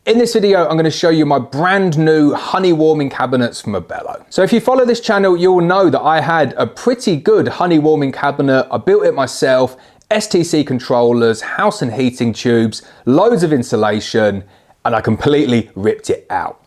In this video, I'm going to show you my brand new honey warming cabinets from Abelo. So if you follow this channel, you'll know that I had a pretty good honey warming cabinet. I built it myself, STC controllers, house and heating tubes, loads of insulation, and I completely ripped it out.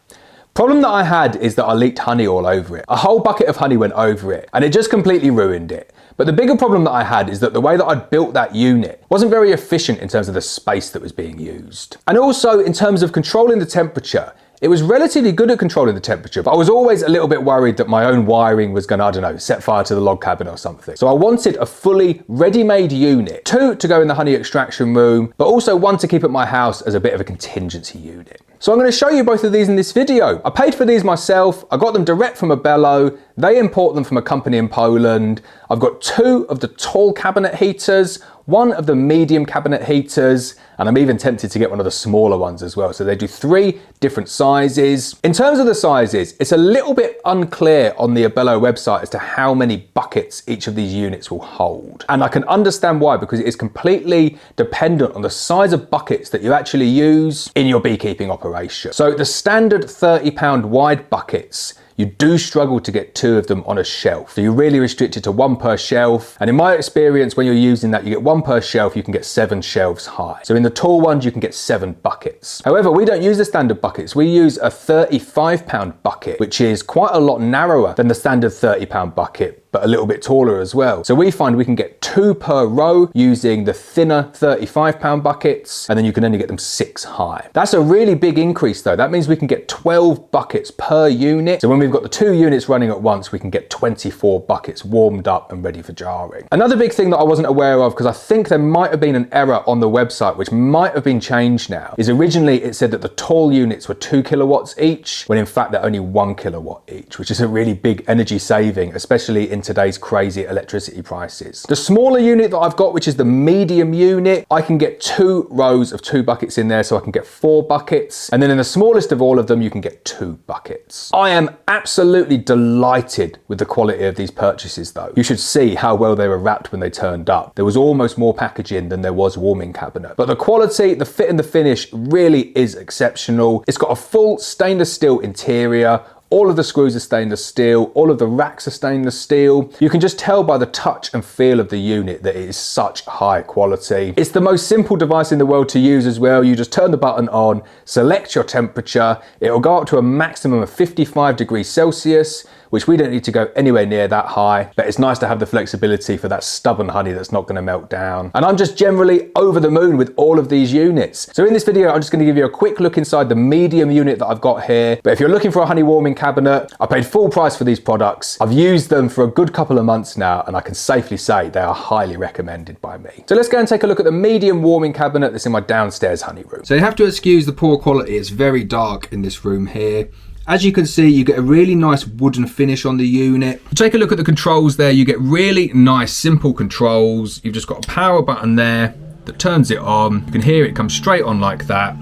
Problem that I had is that I leaked honey all over it. A whole bucket of honey went over it and it just completely ruined it. But the bigger problem that I had is that the way that I'd built that unit wasn't very efficient in terms of the space that was being used. And also in terms of controlling the temperature, it was relatively good at controlling the temperature, but I was always a little bit worried that my own wiring was gonna, I don't know, set fire to the log cabin or something. So I wanted a fully ready-made unit, 2 to go in the honey extraction room, but also 1 to keep at my house as a bit of a contingency unit. So I'm going to show you both of these in this video. I paid for these myself. I got them direct from Abelo. They import them from a company in Poland. I've got 2 of the tall cabinet heaters, 1 of the medium cabinet heaters, and I'm even tempted to get one of the smaller ones as well. So they do 3 different sizes. In terms of the sizes, it's a little bit unclear on the Abelo website as to how many buckets each of these units will hold. And I can understand why, because it is completely dependent on the size of buckets that you actually use in your beekeeping operation. So the standard 30-pound wide buckets, you do struggle to get 2 of them on a shelf. So you're really restricted to 1 per shelf. And in my experience, when you're using that, you get 1 per shelf, you can get 7 shelves high. So in the tall ones, you can get 7 buckets. However, we don't use the standard buckets. We use a 35-pound bucket, which is quite a lot narrower than the standard 30-pound bucket, but a little bit taller as well. So we find we can get 2 per row using the thinner 35-pound buckets, and then you can only get them 6 high. That's a really big increase though. That means we can get 12 buckets per unit. So when we've got the 2 units running at once, we can get 24 buckets warmed up and ready for jarring. Another big thing that I wasn't aware of, because I think there might have been an error on the website, which might have been changed now, is originally it said that the tall units were 2 kilowatts each, when in fact they're only 1 kilowatt each, which is a really big energy saving, especially in today's crazy electricity prices. The smaller unit that I've got, which is the medium unit, I can get 2 rows of 2 buckets in there, so I can get 4 buckets. And then in the smallest of all of them, you can get 2 buckets. I am absolutely delighted with the quality of these purchases though. You should see how well they were wrapped when they turned up. There was almost more packaging than there was warming cabinet. But the quality, the fit and the finish really is exceptional. It's got a full stainless steel interior. All of the screws are stainless steel, all of the racks are stainless steel. You can just tell by the touch and feel of the unit that it is such high quality. It's the most simple device in the world to use as well. You just turn the button on, select your temperature. It'll go up to a maximum of 55 degrees Celsius, which we don't need to go anywhere near that high, but it's nice to have the flexibility for that stubborn honey that's not gonna melt down. And I'm just generally over the moon with all of these units. So in this video, I'm just gonna give you a quick look inside the medium unit that I've got here. But if you're looking for a honey warming cabinet, I paid full price for these products. I've used them for a good couple of months now, and I can safely say they are highly recommended by me. So let's go and take a look at the medium warming cabinet that's in my downstairs honey room. So you have to excuse the poor quality. It's very dark in this room here. As you can see, you get a really nice wooden finish on the unit. Take a look at the controls there. You get really nice, simple controls. You've just got a power button there that turns it on. You can hear it come straight on like that.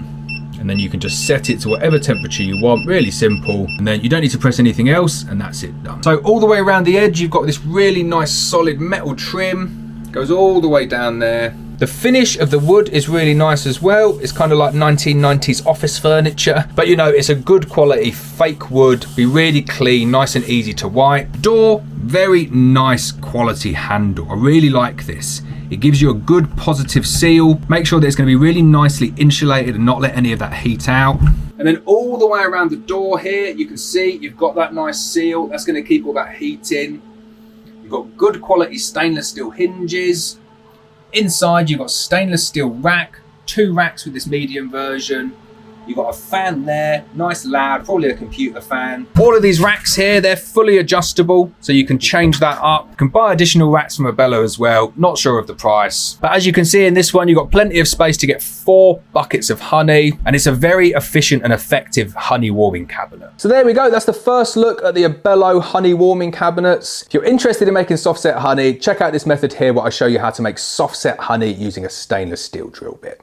And then you can just set it to whatever temperature you want, really simple. And then you don't need to press anything else, and that's it done. So all the way around the edge, you've got this really nice solid metal trim. Goes all the way down there. The finish of the wood is really nice as well. It's kind of like 1990s office furniture, but you know, it's a good quality fake wood, be really clean, nice and easy to wipe. Door, very nice quality handle. I really like this. It gives you a good positive seal. Make sure that it's going to be really nicely insulated and not let any of that heat out. And then all the way around the door here, you can see you've got that nice seal. That's going to keep all that heat in. You've got good quality stainless steel hinges. Inside, you've got stainless steel rack, 2 racks with this medium version. You've got a fan there, nice loud, probably a computer fan. All of these racks here, they're fully adjustable, so you can change that up. You can buy additional racks from Abelo as well, not sure of the price. But as you can see in this one, you've got plenty of space to get 4 buckets of honey, and it's a very efficient and effective honey warming cabinet. So there we go, that's the first look at the Abelo honey warming cabinets. If you're interested in making soft set honey, check out this method here where I show you how to make soft set honey using a stainless steel drill bit.